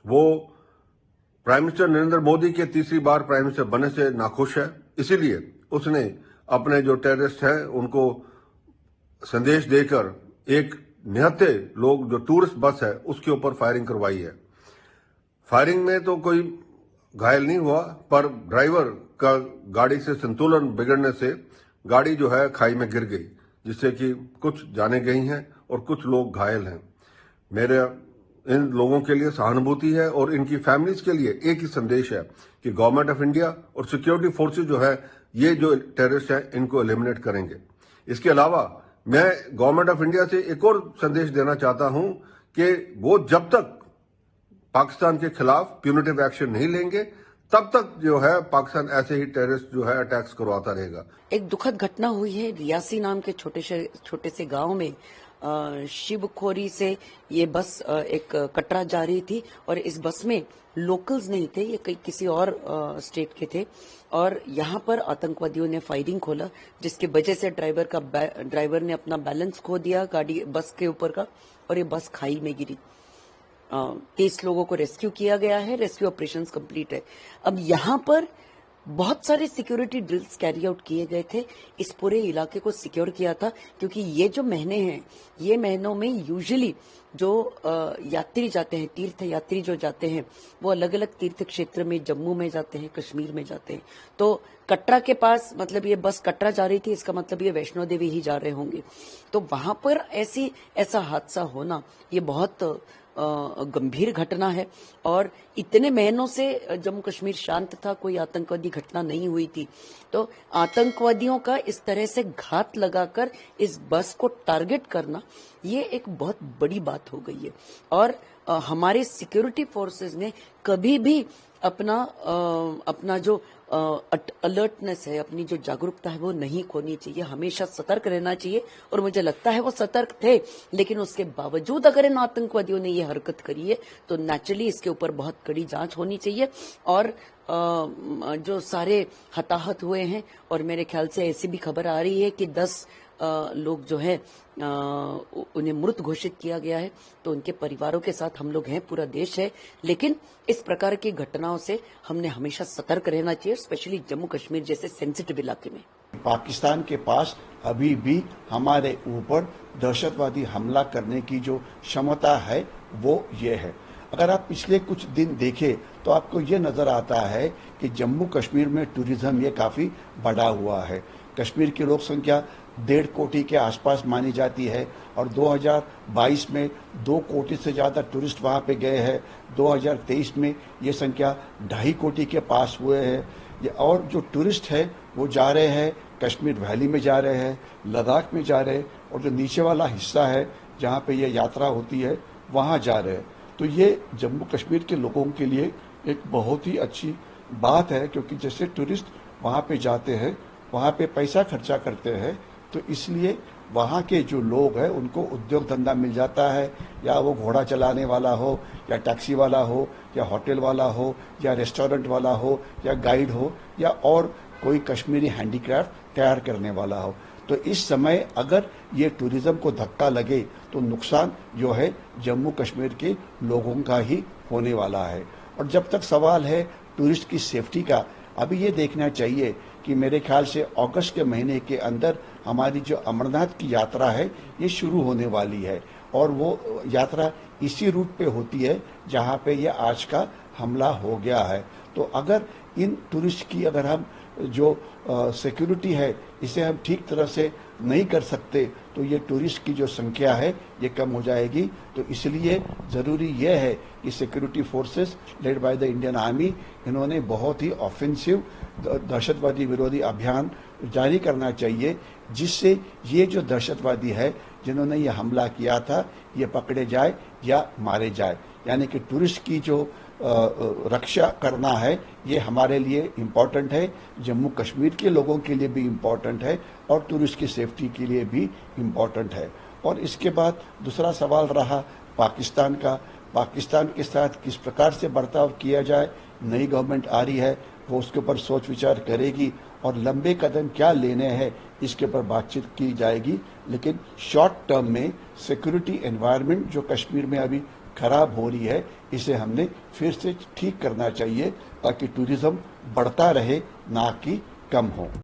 वो prime minister Narendra Modi के तीसरी बार प्राइम मिनिस्टर बनने से नाखुश है। इसीलिए उसने अपने जो टेररिस्ट हैं उनको संदेश देकर एक निहत्थे लोग जो टूरिस्ट बस है उसके ऊपर फायरिंग करवाई है। फायरिंग में तो कोई घायल नहीं हुआ, पर ड्राइवर का गाड़ी से संतुलन बिगड़ने से गाड़ी जो है खाई में गिर गई, जिससे कि कुछ जाने गई हैं और कुछ लोग घायल हैं। मेरे इन लोगों के लिए सहानुभूति है और इनकी फैमिलीज के लिए एक ही संदेश है कि गवर्नमेंट ऑफ इंडिया और सिक्योरिटी फोर्सेस जो है ये जो टेररिस्ट है इनको एलिमिनेट करेंगे। इसके अलावा मैं गवर्नमेंट ऑफ इंडिया से एक और संदेश देना चाहता हूं कि वो जब तक पाकिस्तान के खिलाफ प्यूनिटिव एक्शन नहीं लेंगे तब तक जो है पाकिस्तान ऐसे ही टेररिस्ट जो है अटैक्स करवाता रहेगा। एक दुखद घटना हुई है रियासी नाम के छोटे से गांव में। शिवखोरी से ये बस एक कटरा जा रही थी और इस बस में लोकल्स नहीं थे, ये किसी और स्टेट के थे और यहाँ पर आतंकवादियों ने फायरिंग खोला, जिसकी वजह से ड्राइवर ने अपना बैलेंस खो दिया गाड़ी बस के ऊपर का और ये बस खाई में गिरी। 23 लोगों को रेस्क्यू किया गया है, रेस्क्यू ऑपरेशन कंप्लीट है। अब यहाँ पर बहुत सारे सिक्योरिटी ड्रिल्स कैरी आउट किए गए थे, इस पूरे इलाके को सिक्योर किया था, क्योंकि ये जो महीने हैं ये महीनों में यूजुअली जो यात्री जाते हैं, तीर्थ यात्री जो जाते हैं वो अलग अलग तीर्थ क्षेत्र में, जम्मू में जाते हैं, कश्मीर में जाते हैं। तो कटरा के पास मतलब ये बस कटरा जा रही थी, इसका मतलब ये वैष्णो देवी ही जा रहे होंगे। तो वहां पर ऐसा हादसा होना ये बहुत गंभीर घटना है और इतने महीनों से जम्मू कश्मीर शांत था, कोई आतंकवादी घटना नहीं हुई थी। तो आतंकवादियों का इस तरह से घात लगाकर इस बस को टारगेट करना ये एक बहुत बड़ी बात हो गई है और हमारे सिक्योरिटी फोर्सेस ने कभी भी अपना जो अलर्टनेस है, अपनी जो जागरूकता है वो नहीं खोनी चाहिए, हमेशा सतर्क रहना चाहिए। और मुझे लगता है वो सतर्क थे, लेकिन उसके बावजूद अगर इन आतंकवादियों ने ये हरकत करी है तो नेचुरली इसके ऊपर बहुत कड़ी जांच होनी चाहिए। और जो सारे हताहत हुए हैं और मेरे ख्याल से ऐसी भी खबर आ रही है कि 10 लोग जो है उन्हें मृत घोषित किया गया है, तो उनके परिवारों के साथ हम लोग हैं, पूरा देश है। लेकिन इस प्रकार की घटनाओं से हमने हमेशा सतर्क रहना चाहिए, स्पेशली जम्मू कश्मीर जैसे सेंसिटिव इलाके में। पाकिस्तान के पास अभी भी हमारे ऊपर दहशतवादी हमला करने की जो क्षमता है वो ये है। अगर आप पिछले कुछ दिन देखें तो आपको ये नजर आता है कि जम्मू कश्मीर में टूरिज्म ये काफी बढ़ा हुआ है। कश्मीर की लोक संख्या 1.5 कोटी के आसपास मानी जाती है और 2022 में 2 कोटी से ज्यादा टूरिस्ट वहां पे गए हैं। 2023 में ये संख्या 2.5 कोटी के पास हुए हैं और जो टूरिस्ट है वो जा रहे हैं कश्मीर वैली में, जा रहे हैं लद्दाख में, जा रहे हैं और जो नीचे वाला हिस्सा है जहाँ पे ये यात्रा होती है वहाँ जा रहे हैं। तो ये जम्मू कश्मीर के लोगों के लिए एक बहुत ही अच्छी बात है, क्योंकि जैसे टूरिस्ट वहाँ पे जाते हैं, वहाँ पे पैसा खर्चा करते हैं, तो इसलिए वहाँ के जो लोग हैं उनको उद्योग धंधा मिल जाता है, या वो घोड़ा चलाने वाला हो, या टैक्सी वाला हो, या होटल वाला हो, या रेस्टोरेंट वाला हो, या गाइड हो, या और कोई कश्मीरी हैंडीक्राफ्ट तैयार करने वाला हो। तो इस समय अगर ये टूरिज्म को धक्का लगे तो नुकसान जो है जम्मू कश्मीर के लोगों का ही होने वाला है। और जब तक सवाल है टूरिस्ट की सेफ्टी का, अभी ये देखना चाहिए कि मेरे ख्याल से अगस्त के महीने के अंदर हमारी जो अमरनाथ की यात्रा है ये शुरू होने वाली है और वो यात्रा इसी रूट पे होती है जहाँ पे ये आज का हमला हो गया है। तो अगर इन टूरिस्ट की अगर हम जो सिक्योरिटी है इसे हम ठीक तरह से नहीं कर सकते तो ये टूरिस्ट की जो संख्या है ये कम हो जाएगी। तो इसलिए ज़रूरी यह है कि security forces led by the Indian army इन्होंने बहुत ही ऑफेंसिव दहशतवादी विरोधी अभियान जारी करना चाहिए, जिससे ये जो दहशतवादी है जिन्होंने ये हमला किया था ये पकड़े जाए या मारे जाए। यानी कि टूरिस्ट की जो रक्षा करना है ये हमारे लिए इम्पोर्टेंट है, जम्मू कश्मीर के लोगों के लिए भी इम्पोर्टेंट है और टूरिस्ट की सेफ्टी के लिए भी इम्पोर्टेंट है। और इसके बाद दूसरा सवाल रहा पाकिस्तान का, पाकिस्तान के साथ किस प्रकार से बर्ताव किया जाए। नई गवर्नमेंट आ रही है, वो उसके ऊपर सोच विचार करेगी और लंबे कदम क्या लेने हैं इसके ऊपर बातचीत की जाएगी। लेकिन शॉर्ट टर्म में सिक्योरिटी एनवायरनमेंट जो कश्मीर में अभी खराब हो रही है, इसे हमने फिर से ठीक करना चाहिए ताकि टूरिज्म बढ़ता रहे, ना कि कम हो।